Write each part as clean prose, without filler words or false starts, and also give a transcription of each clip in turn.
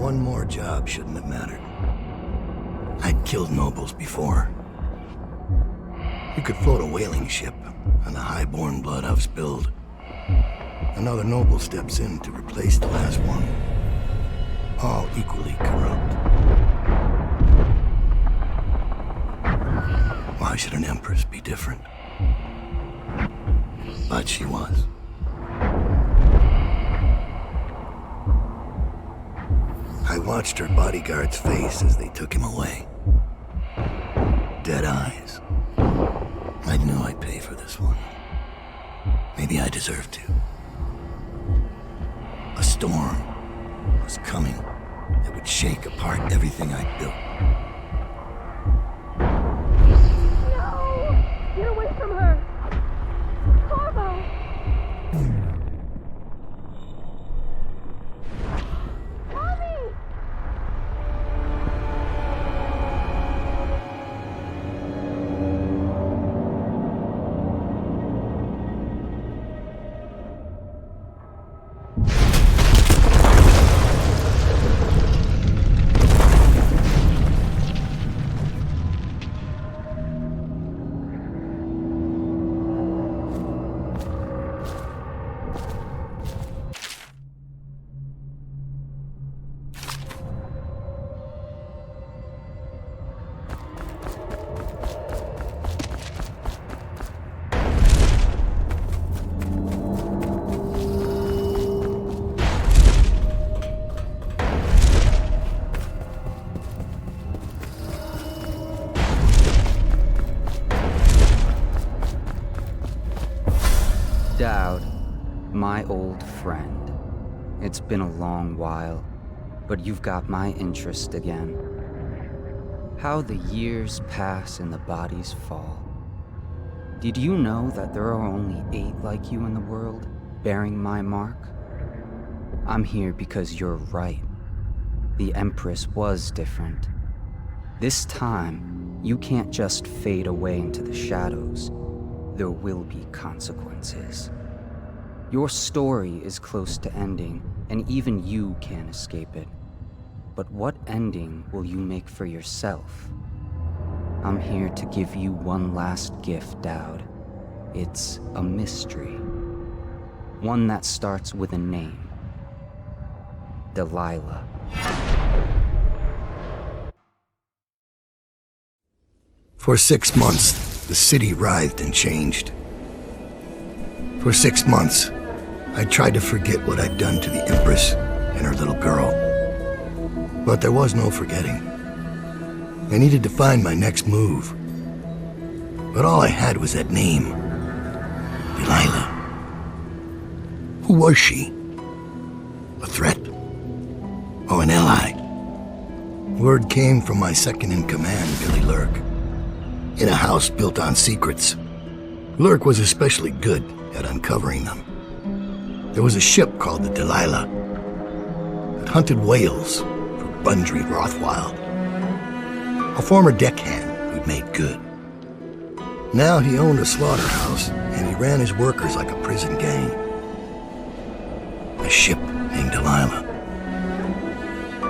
one more job shouldn't have mattered. I'd killed nobles before. You could float a whaling ship on the high-born blood I've spilled. Another noble steps in to replace the last one. All equally corrupt. Why should an empress be different? But she was. I watched her bodyguard's face as they took him away. Dead eyes. I knew I'd pay for this one. Maybe I deserved to. A storm was coming that would shake apart everything I'd built. No! Get away from her! Corvo! Help me! Dowd, my old friend. It's been a long while, but you've got my interest again. How the years pass and the bodies fall. Did you know that there are only 8 like you in the world, bearing my mark? I'm here because you're right. The Empress was different. This time, you can't just fade away into the shadows. There will be consequences. Your story is close to ending, and even you can't escape it. But what ending will you make for yourself? I'm here to give you one last gift, Dowd. It's a mystery. One that starts with a name. Delilah. For 6 months, the city writhed and changed. For 6 months, I tried to forget what I'd done to the Empress and her little girl. But there was no forgetting. I needed to find my next move. But all I had was that name. Delilah. Who was she? A threat? Or an ally? Word came from my second-in-command, Billy Lurk. In a house built on secrets. Lurk was especially good at uncovering them. There was a ship called the Delilah that hunted whales for Bundry Rothwild, a former deckhand who'd made good. Now he owned a slaughterhouse, and he ran his workers like a prison gang. A ship named Delilah.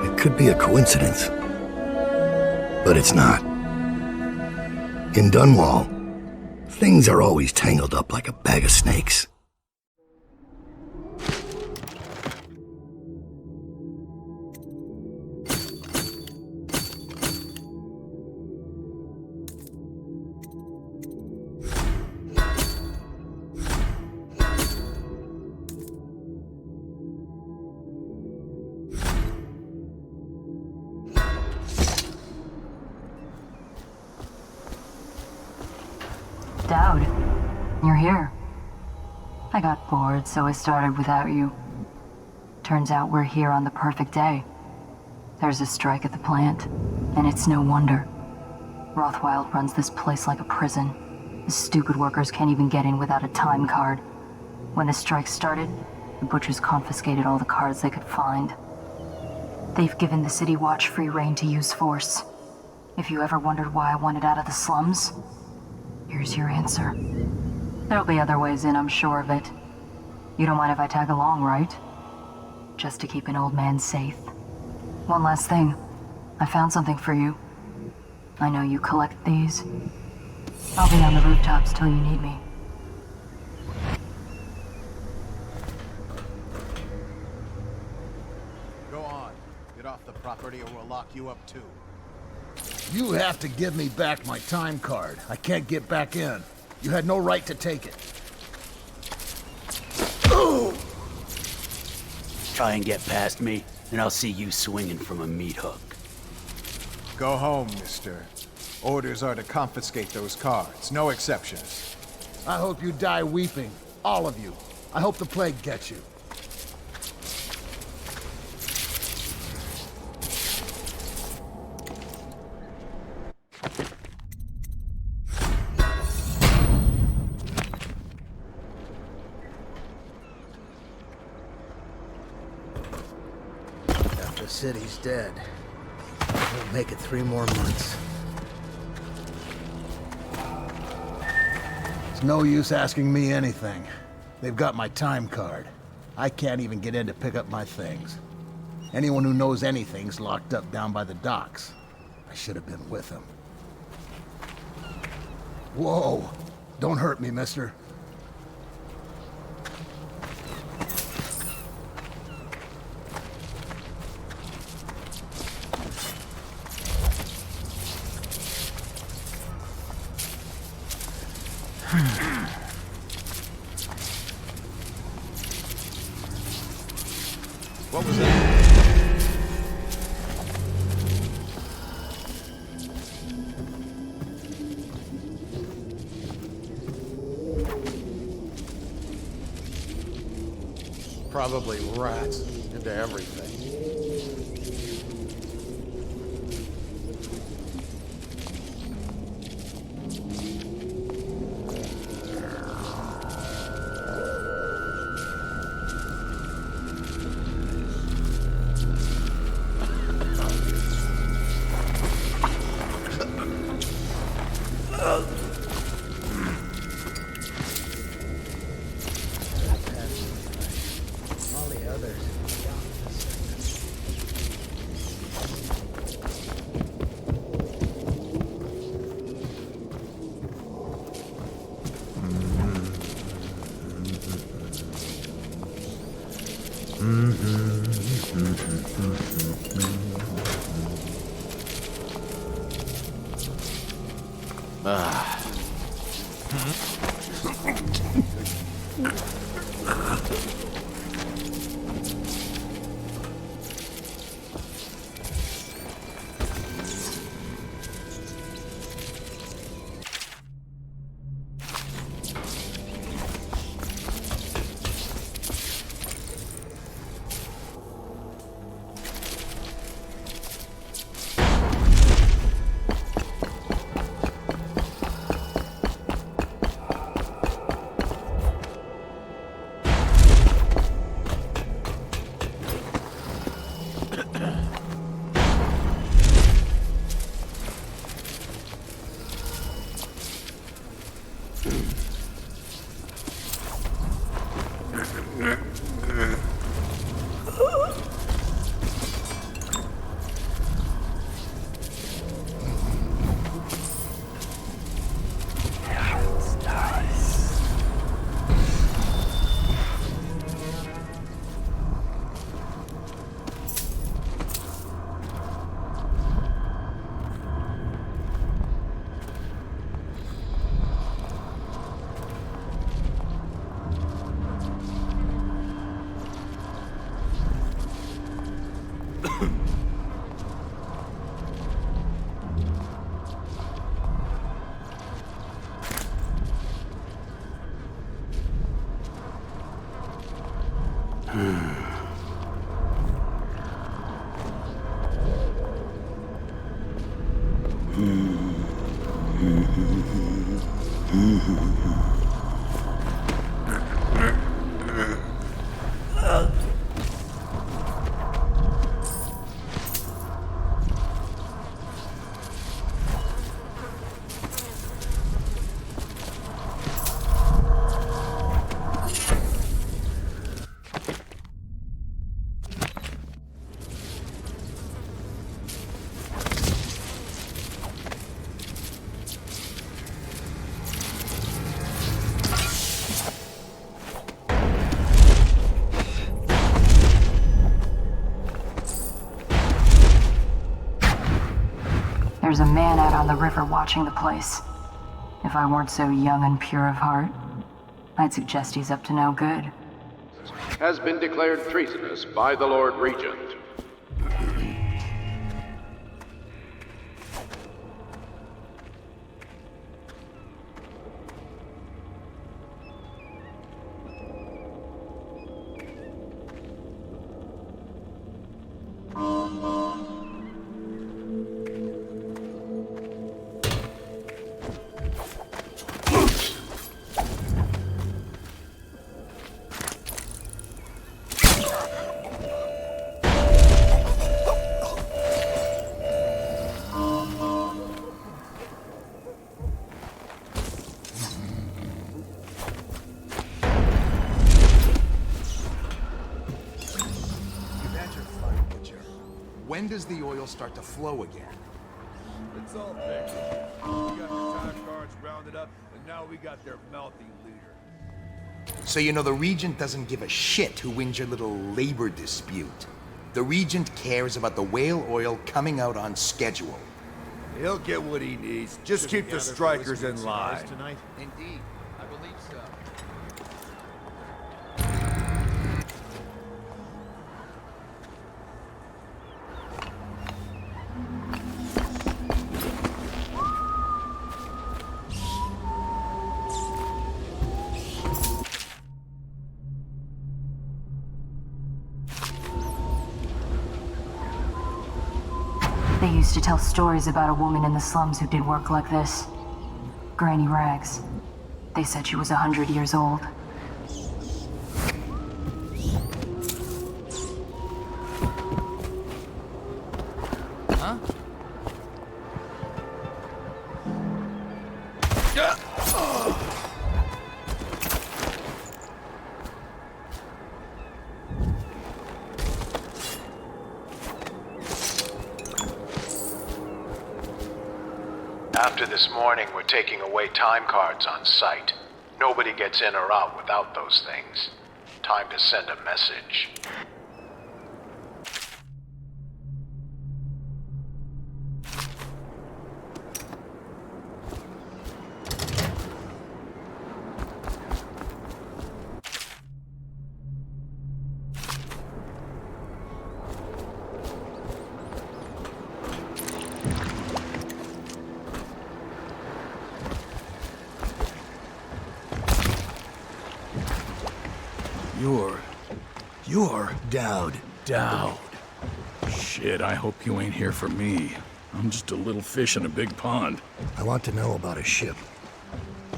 It could be a coincidence, but it's not. In Dunwall, things are always tangled up like a bag of snakes. Dowd, you're here. I got bored, so I started without you. Turns out we're here on the perfect day. There's a strike at the plant, and it's no wonder. Rothwild runs this place like a prison. The stupid workers can't even get in without a time card. When the strike started, the butchers confiscated all the cards they could find. They've given the City Watch free rein to use force. If you ever wondered why I wanted out of the slums, here's your answer. There'll be other ways in, I'm sure of it. You don't mind if I tag along, right? Just to keep an old man safe. One last thing. I found something for you. I know you collect these. I'll be on the rooftops till you need me. Go on. Get off the property or we'll lock you up too. You have to give me back my time card. I can't get back in. You had no right to take it. Try and get past me, and I'll see you swinging from a meat hook. Go home, mister. Orders are to confiscate those cards. No exceptions. I hope you die weeping. All of you. I hope the plague gets you. The city's dead. Won't make it 3 more months. It's no use asking me anything. They've got my time card. I can't even get in to pick up my things. Anyone who knows anything's locked up down by the docks. I should have been with them. Whoa! Don't hurt me, mister. What was that? Probably rats into everything. All the others. There's a man out on the river watching the place. If I weren't so young and pure of heart, I'd suggest he's up to no good. Has been declared treasonous by the Lord Regent. When does the oil start to flow again? It's all fixed. We got the time cards rounded up, and now we got their mouthy leader. So you know the Regent doesn't give a shit who wins your little labor dispute. The Regent cares about the whale oil coming out on schedule. He'll get what he needs. Just keep the strikers in line. Indeed, I believe so. They used to tell stories about a woman in the slums who did work like this. Granny Rags. They said she was 100 years old. Huh? After this morning, we're taking away time cards on site. Nobody gets in or out without those things. Time to send a message. You're Dowd. Dowd. Shit, I hope you ain't here for me. I'm just a little fish in a big pond. I want to know about a ship.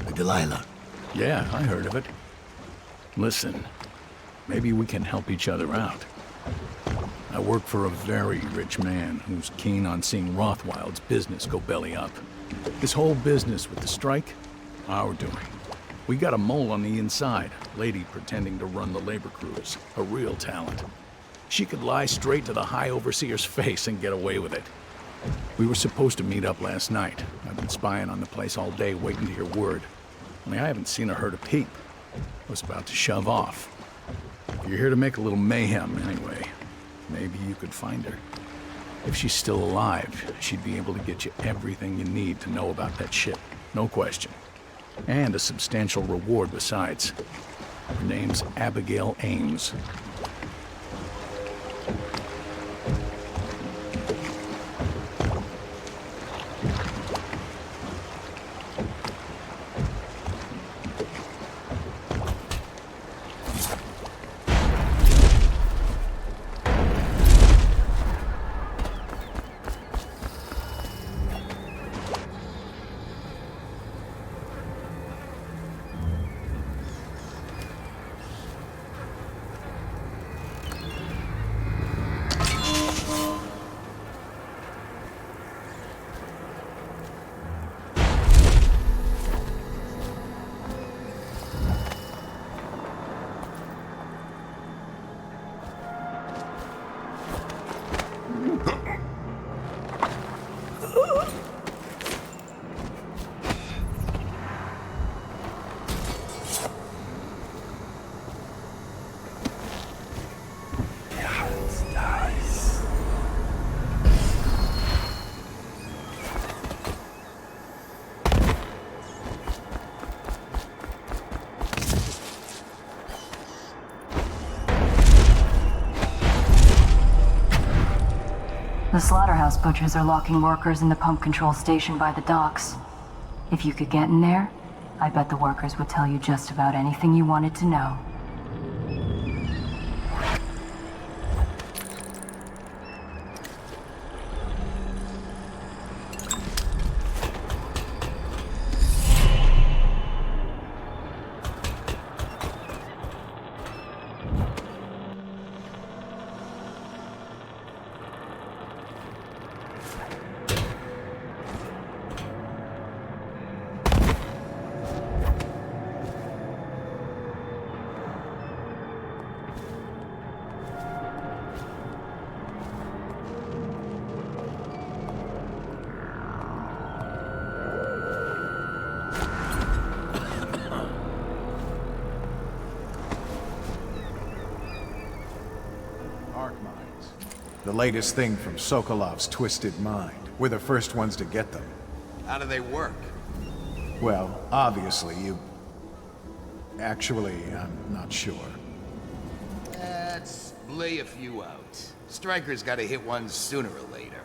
The Delilah. Yeah, I heard of it. Listen, maybe we can help each other out. I work for a very rich man who's keen on seeing Rothwild's business go belly up. This whole business with the strike, our doing. We got a mole on the inside, lady pretending to run the labor crews, a real talent. She could lie straight to the High Overseer's face and get away with it. We were supposed to meet up last night. I've been spying on the place all day waiting to hear word. Only I haven't seen or heard a peep. I was about to shove off. If you're here to make a little mayhem anyway, maybe you could find her. If she's still alive, she'd be able to get you everything you need to know about that ship. No question. And a substantial reward besides. Her name's Abigail Ames. The slaughterhouse butchers are locking workers in the pump control station by the docks. If you could get in there, I bet the workers would tell you just about anything you wanted to know. The latest thing from Sokolov's twisted mind. We're the first ones to get them. How do they work? Well, obviously you... Actually, I'm not sure. Let's lay a few out. Strikers gotta hit one sooner or later.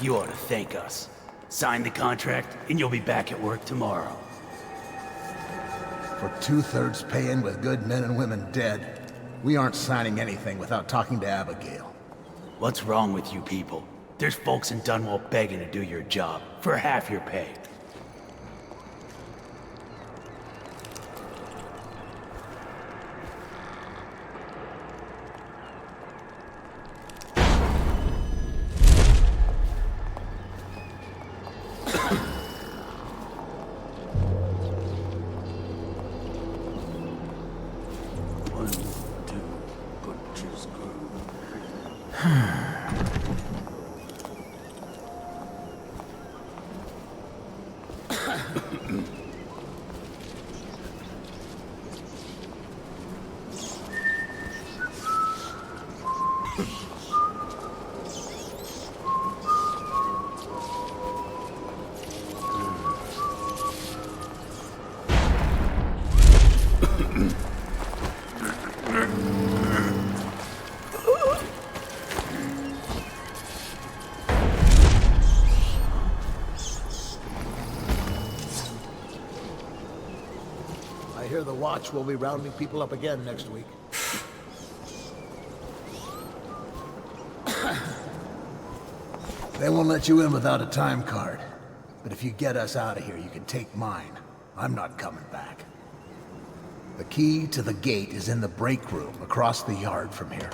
You ought to thank us. Sign the contract, and you'll be back at work tomorrow. For 2/3 paying with good men and women dead, we aren't signing anything without talking to Abigail. What's wrong with you people? There's folks in Dunwall begging to do your job for half your pay. I hear the Watch will be rounding people up again next week. They won't let you in without a time card. But if you get us out of here, you can take mine. I'm not coming back. The key to the gate is in the break room across the yard from here.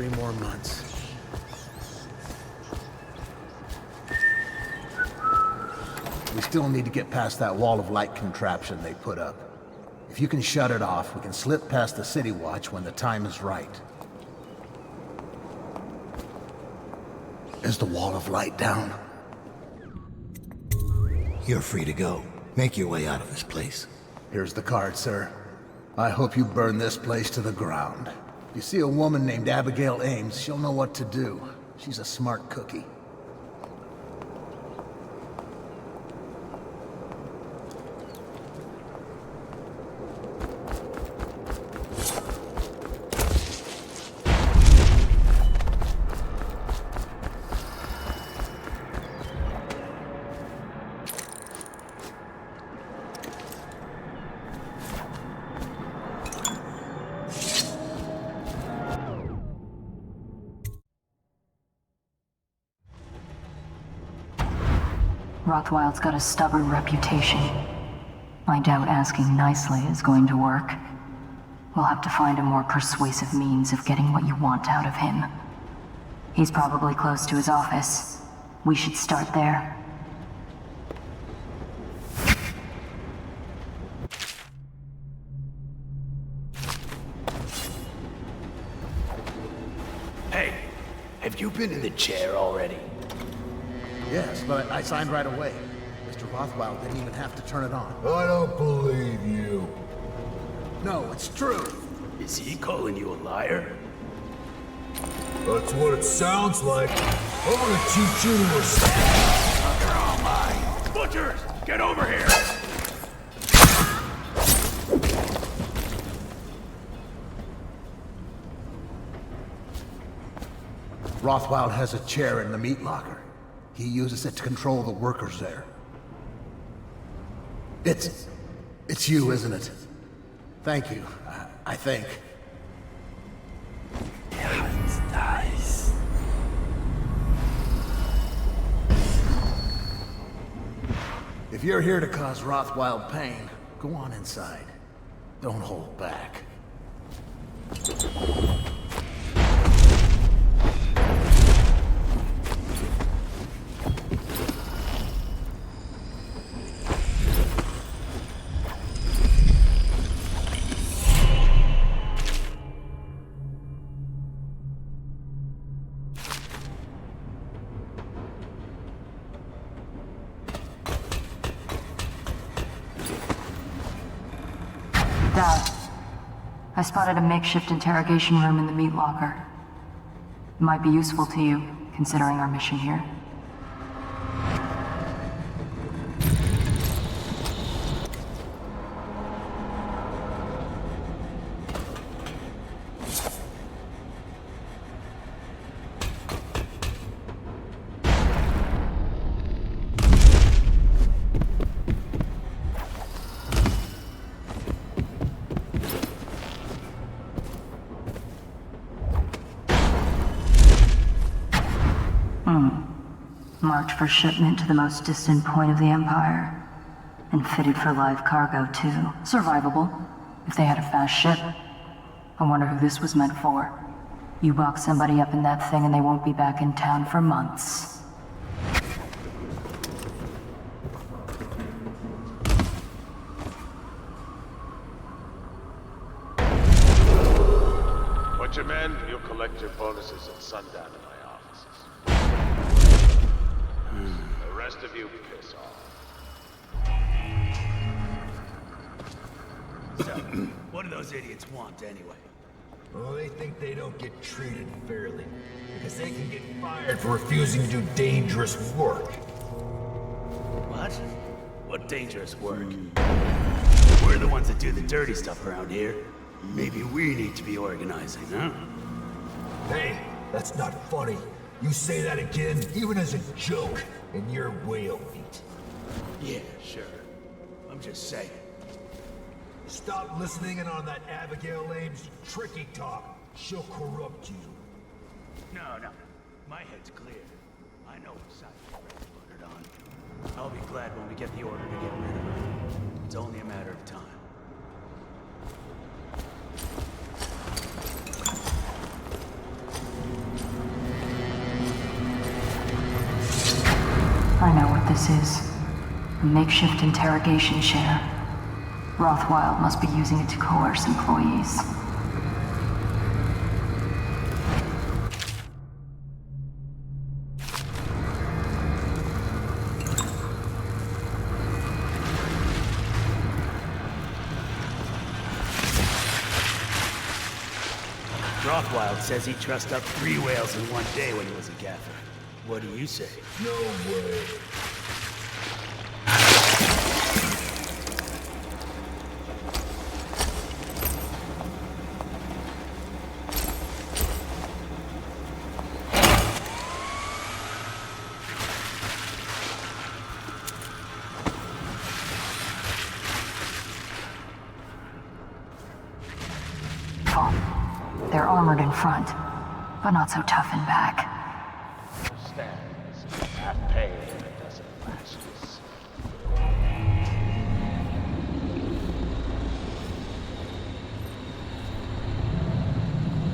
3 more months. We still need to get past that wall of light contraption they put up. If you can shut it off, we can slip past the City Watch when the time is right. Is the wall of light down? You're free to go. Make your way out of this place. Here's the card, sir. I hope you burn this place to the ground. If you see a woman named Abigail Ames, she'll know what to do. She's a smart cookie. Rothwild's got a stubborn reputation. I doubt asking nicely is going to work. We'll have to find a more persuasive means of getting what you want out of him. He's probably close to his office. We should start there. Hey, have you been in the chair already? Yes, but I signed right away. Mr. Rothwild didn't even have to turn it on. I don't believe you. No, it's true. Is he calling you a liar? That's what it sounds like. I'm gonna teach you to respect. You're all mine. Butchers, get over here! Rothwild has a chair in the meat locker. He uses it to control the workers there. It's you, isn't it? Thank you, I think. Yeah, it's nice. If you're here to cause Rothwild pain, go on inside. Don't hold back. I spotted a makeshift interrogation room in the meat locker. It might be useful to you, considering our mission here. Marked for shipment to the most distant point of the Empire. And fitted for live cargo, too. Survivable, if they had a fast ship. I wonder who this was meant for. You box somebody up in that thing and they won't be back in town for months. Bunch of men, you'll collect your bonuses at sundown in my offices. The rest of you, piss off. So, what do those idiots want anyway? Well, they think they don't get treated fairly, because they can get fired for refusing to do dangerous work. What? What dangerous work? We're the ones that do the dirty stuff around here. Maybe we need to be organizing, huh? Hey, that's not funny. You say that again, even as a joke, and you're whale meat. Yeah, sure. I'm just saying. Stop listening in on that Abigail Ames tricky talk. She'll corrupt you. No. My head's clear. I know what side we're ready to put it on. I'll be glad when we get the order to get rid of her. It's only a matter of time. this is. A makeshift interrogation chair. Rothwild must be using it to coerce employees. Rothwild says he trussed up 3 whales in one day when he was a gaffer. What do you say? No way. They're armored in front, but not so tough in back.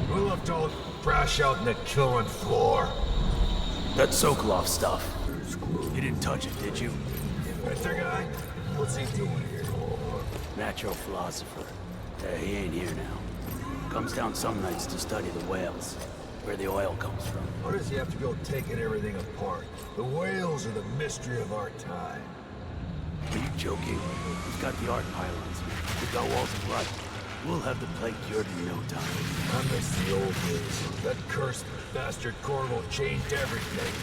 We'll have to crash out in the killing floor. That's Sokolov stuff. You didn't touch it, did you? Mr. Guy, what's he doing here? Natural philosopher. He ain't here now. Comes down some nights to study the whales, where the oil comes from. Why does he have to go taking everything apart? The whales are the mystery of our time. Are you joking? We've got the arc pylons. We've got walls of light. We'll have the plague cured in no time. I miss the old days. That cursed bastard Corvo changed everything.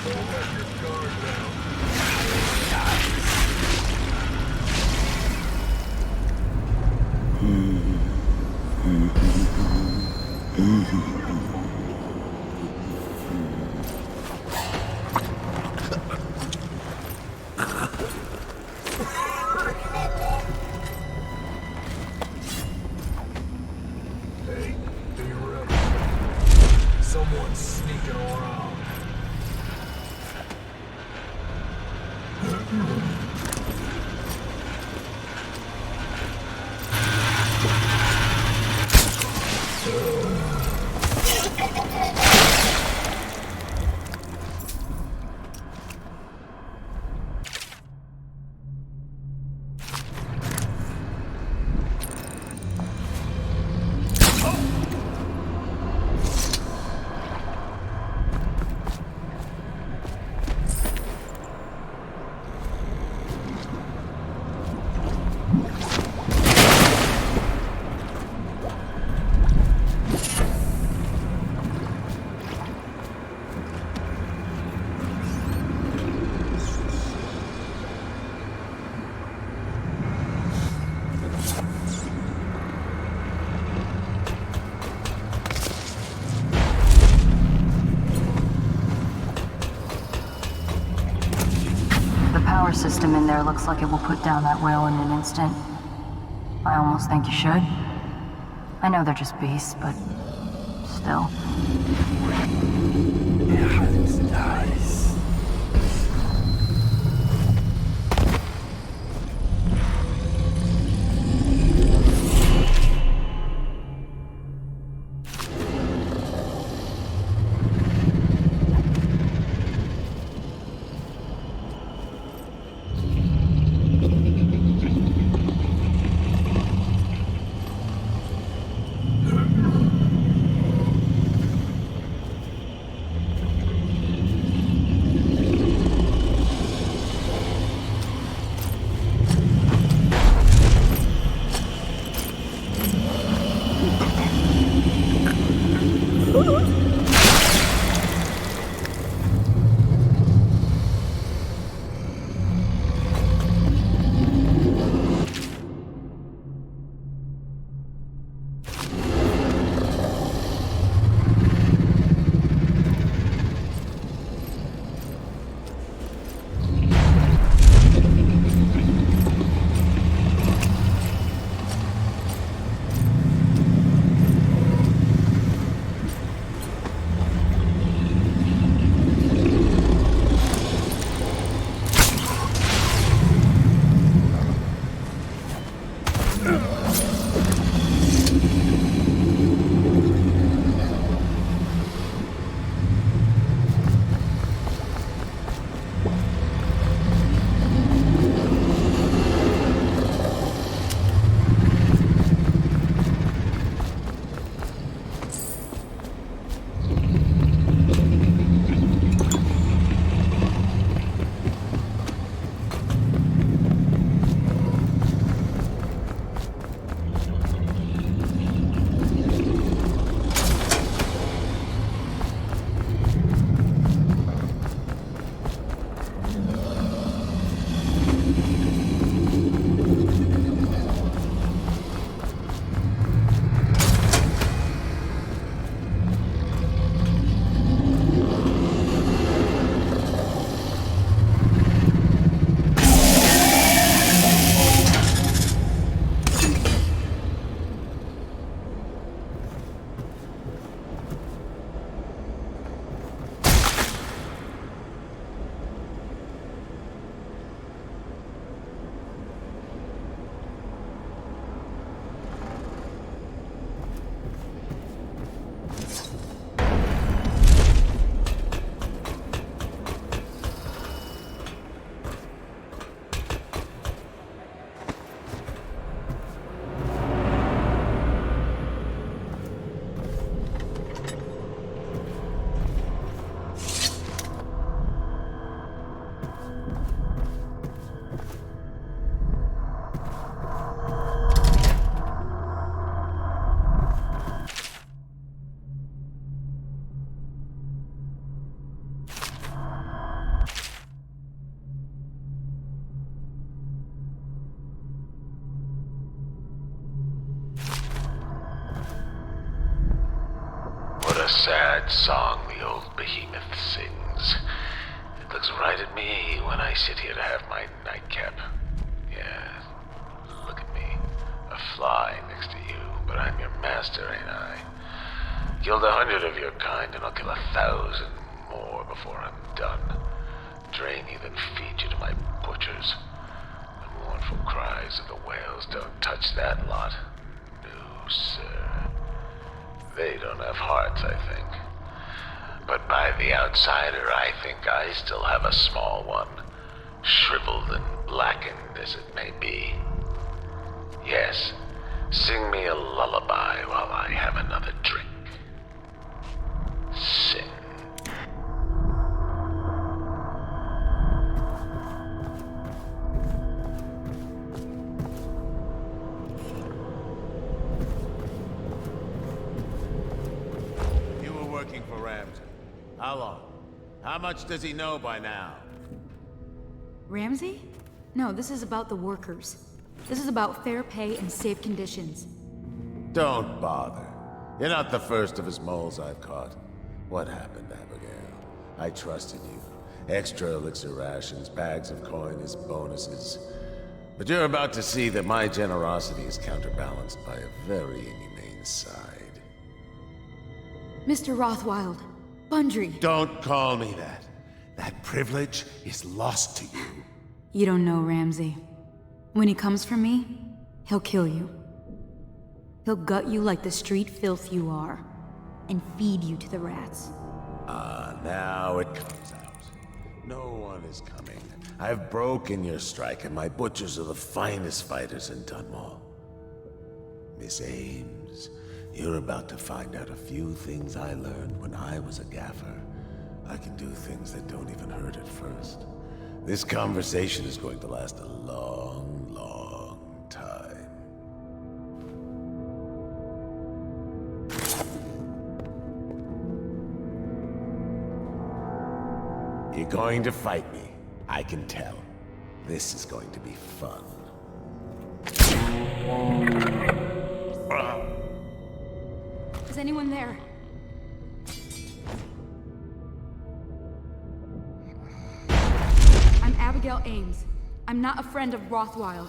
Don't let your guard down. Hey, be ready. Someone's sneaking around. Power system in there looks like it will put down that whale in an instant. I almost think you should. I know they're just beasts, but still. Nice. a sad song the old behemoth sings. It looks right at me when I sit here to have my nightcap. Yeah, look at me. A fly next to you, but I'm your master, ain't I? Killed 100 of your kind, and I'll kill 1,000 more before I'm done. Drain you, then feed you to my butchers. The mournful cries of the whales don't touch that lot. No, sir. They don't have hearts, I think. But by the outsider, I think I still have a small one. Shriveled and blackened as it may be. Yes, sing me a lullaby while I have another drink. Sing. You were working for Ramsey. How long? How much does he know by now? Ramsey? No, this is about the workers. This is about fair pay and safe conditions. Don't bother. You're not the first of his moles I've caught. What happened, Abigail? I trusted you. Extra elixir rations, bags of coin as bonuses. But you're about to see that my generosity is counterbalanced by a very inhumane side. Mr. Rothwild, Bundry. Don't call me that. That privilege is lost to you. You don't know Ramsey. When he comes for me, he'll kill you. He'll gut you like the street filth you are, and feed you to the rats. Now it comes out. No one is coming. I've broken your strike, and my butchers are the finest fighters in Dunwall. Miss Ames, you're about to find out a few things I learned when I was a gaffer. I can do things that don't even hurt at first. This conversation is going to last a long, long time. You're going to fight me. I can tell. This is going to be fun. Is anyone there? I'm Abigail Ames. I'm not a friend of Rothwild.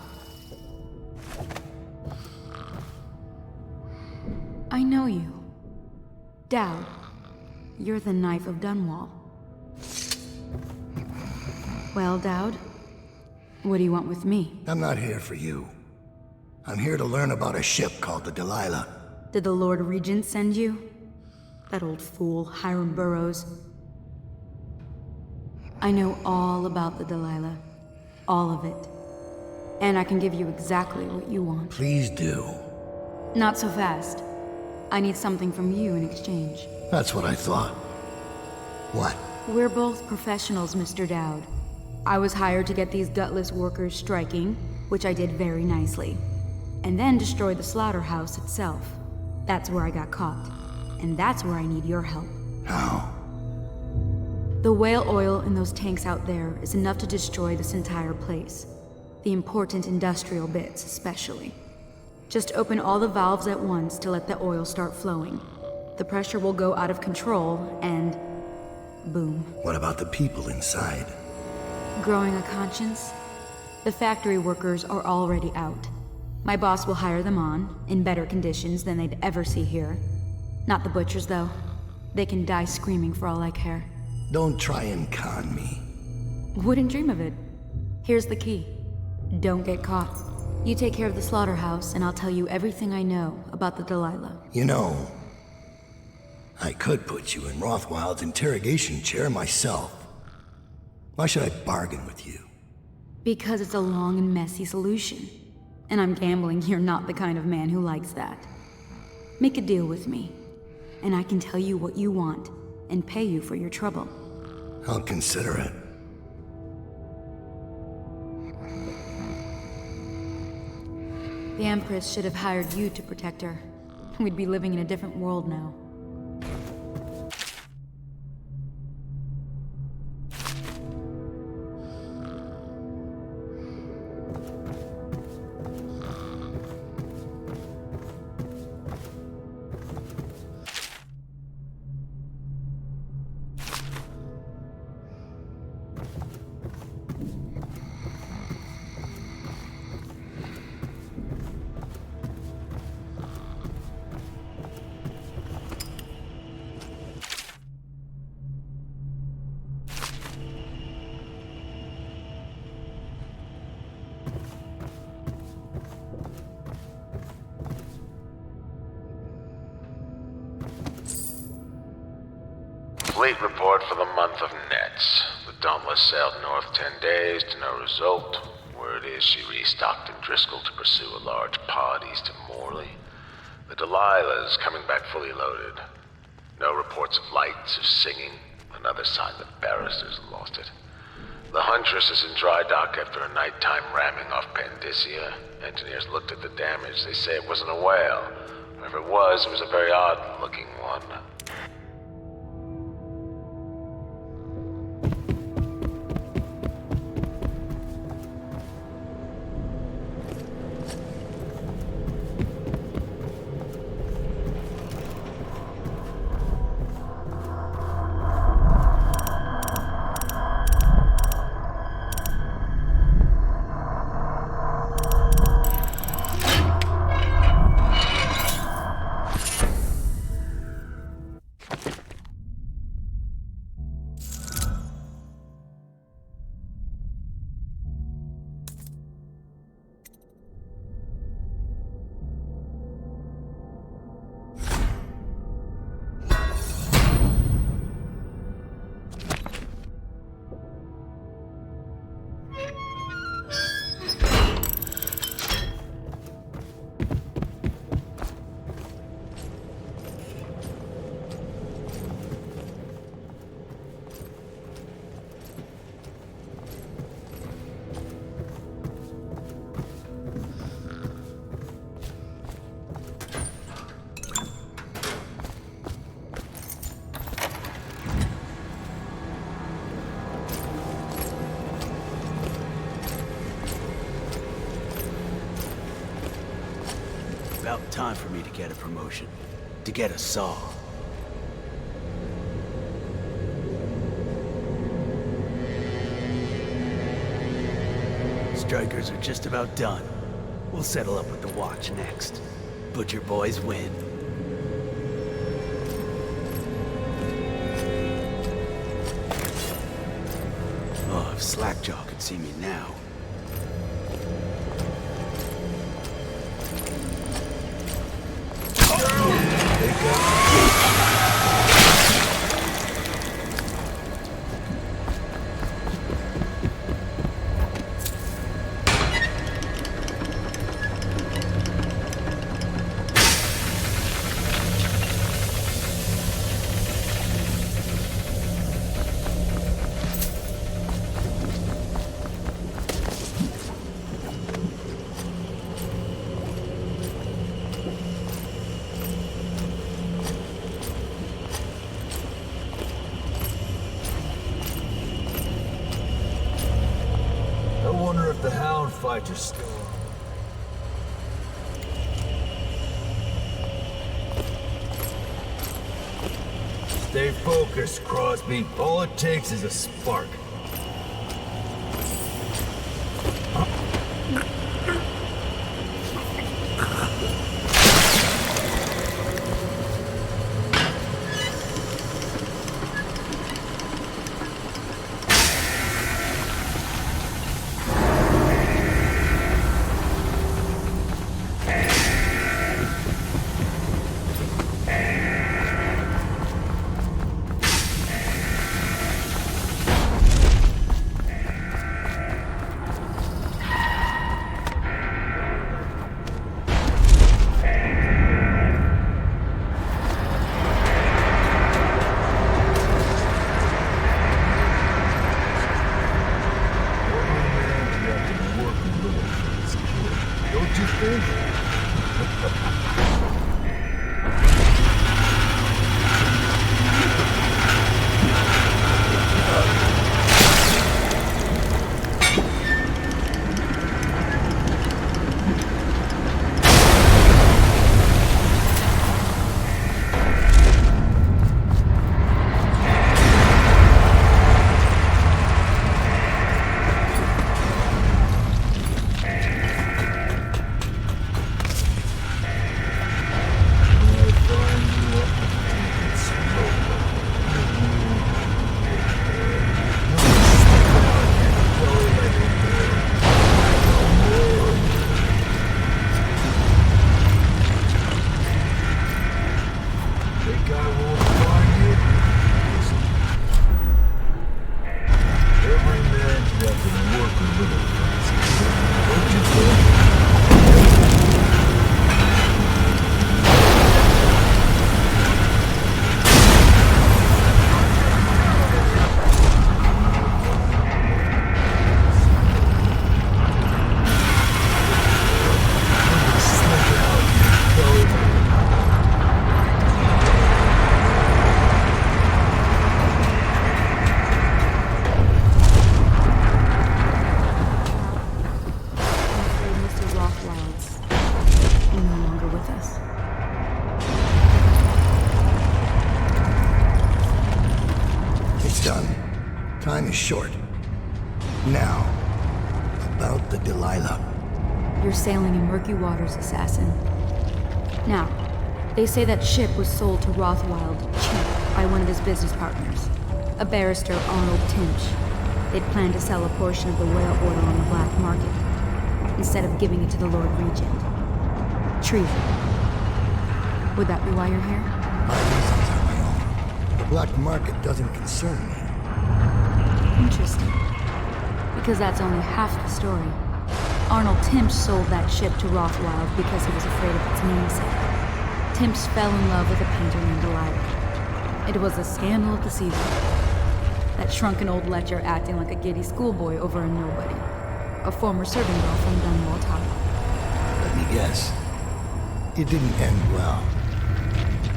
I know you. Dowd. You're the Knife of Dunwall. Well, Dowd, what do you want with me? I'm not here for you. I'm here to learn about a ship called the Delilah. Did the Lord Regent send you? That old fool, Hiram Burrows. I know all about the Delilah. All of it. And I can give you exactly what you want. Please do. Not so fast. I need something from you in exchange. That's what I thought. What? We're both professionals, Mr. Dowd. I was hired to get these gutless workers striking, which I did very nicely. And then destroy the slaughterhouse itself. That's where I got caught. And that's where I need your help. How? The whale oil in those tanks out there is enough to destroy this entire place. The important industrial bits, especially. Just open all the valves at once to let the oil start flowing. The pressure will go out of control, and boom. What about the people inside? Growing a conscience? The factory workers are already out. My boss will hire them on, in better conditions than they'd ever see here. Not the butchers, though. They can die screaming for all I care. Don't try and con me. Wouldn't dream of it. Here's the key. Don't get caught. You take care of the slaughterhouse, and I'll tell you everything I know about the Delilah. You know, I could put you in Rothwild's interrogation chair myself. Why should I bargain with you? Because it's a long and messy solution. And I'm gambling you're not the kind of man who likes that. Make a deal with me, and I can tell you what you want, and pay you for your trouble. I'll consider it. The Empress should have hired you to protect her. We'd be living in a different world now. Fleet report for the month of Nets. The Dauntless sailed north 10 days to no result. Word is she restocked in Driscoll to pursue a large pod east of Morley. The Delilah's coming back fully loaded. No reports of lights or singing. Another sign that Barrister's lost it. The Huntress is in dry dock after a nighttime ramming off Pandyssia. Engineers looked at the damage. They say it wasn't a whale. Whatever it was a very odd-looking one. About time for me to get a promotion. To get a saw. Strikers are just about done. We'll settle up with the watch next. Butcher boys win. Oh, if Slackjaw could see me now. The Hound fight is still on. Stay focused, Crosby. All it takes is a spark. time is short. Now, about the Delilah. You're sailing in murky waters, assassin. Now, they say that ship was sold to Rothwild cheap by one of his business partners, a barrister Arnold Timch. They'd planned to sell a portion of the whale oil on the black market, instead of giving it to the Lord Regent. Treason. Would that be why you're here? My reasons are my own. The black market doesn't concern me. Interesting. Because that's only half the story. Arnold Timch sold that ship to Rothwild because he was afraid of its namesake. Timch fell in love with a painter named Delilah. It was a scandal of the season. That shrunken old lecher acting like a giddy schoolboy over a nobody. A former servant girl from Dunwall Tower. Let me guess. It didn't end well.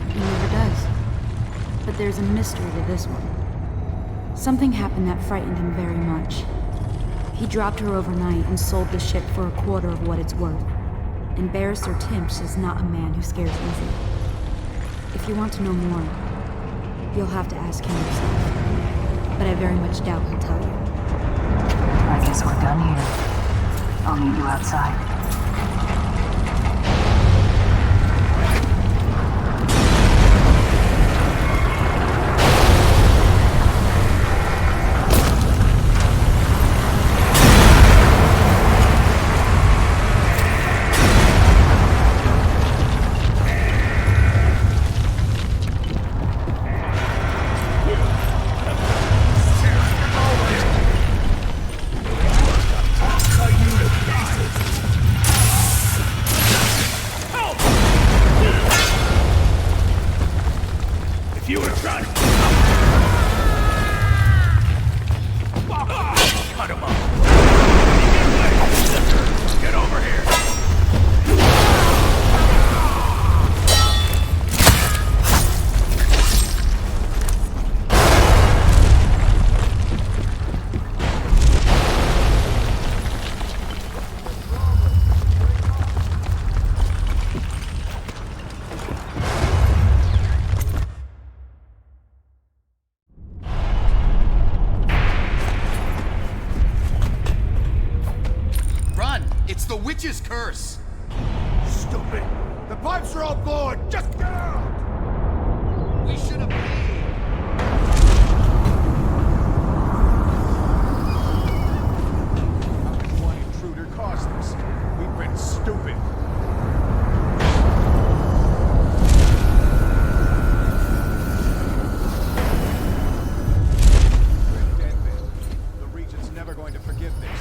It never does. But there's a mystery to this one. Something happened that frightened him very much. He dropped her overnight and sold the ship for a quarter of what it's worth. And Barrister Timch is not a man who scares easy. If you want to know more, you'll have to ask him yourself. But I very much doubt he'll tell you. I guess we're done here. I'll meet you outside. Witch's curse! Stupid! The pipes are all blowing! Just get out! We should have paid! How can one intruder cause this? We've been stupid. We're dead, Bill. The Regent's never going to forgive this.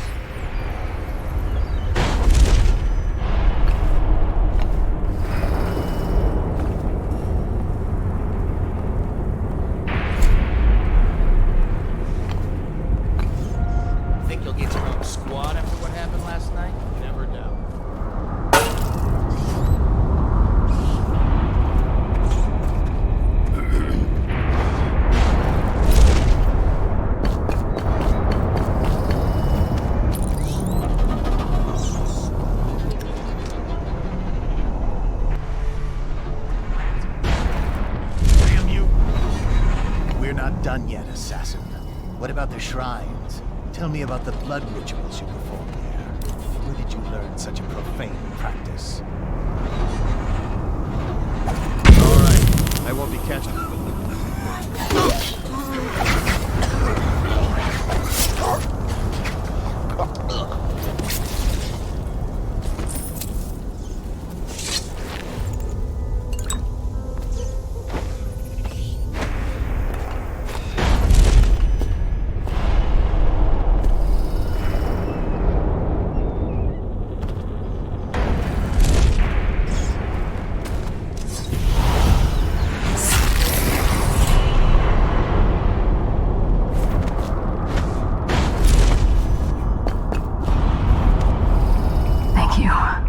Done yet, assassin. What about the shrines? Tell me about the blood rituals you performed there. Where did you learn such a profane practice? All right, I won't be catching you.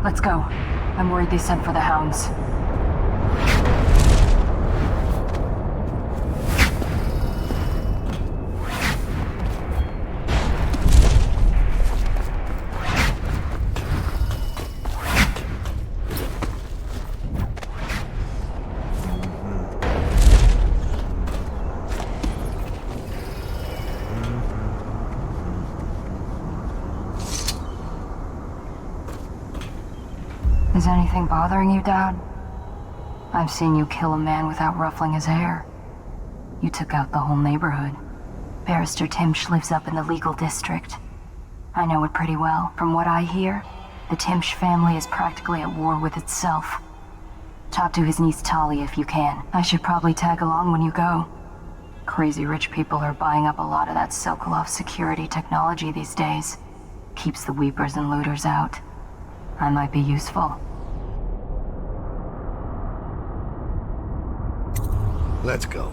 Let's go. I'm worried they sent for the hounds. Is anything bothering you, Dad? I've seen you kill a man without ruffling his hair. You took out the whole neighborhood. Barrister Timsh lives up in the legal district. I know it pretty well. From what I hear, the Timsh family is practically at war with itself. Talk to his niece Talia if you can. I should probably tag along when you go. Crazy rich people are buying up a lot of that Sokolov security technology these days. Keeps the weepers and looters out. I might be useful. Let's go.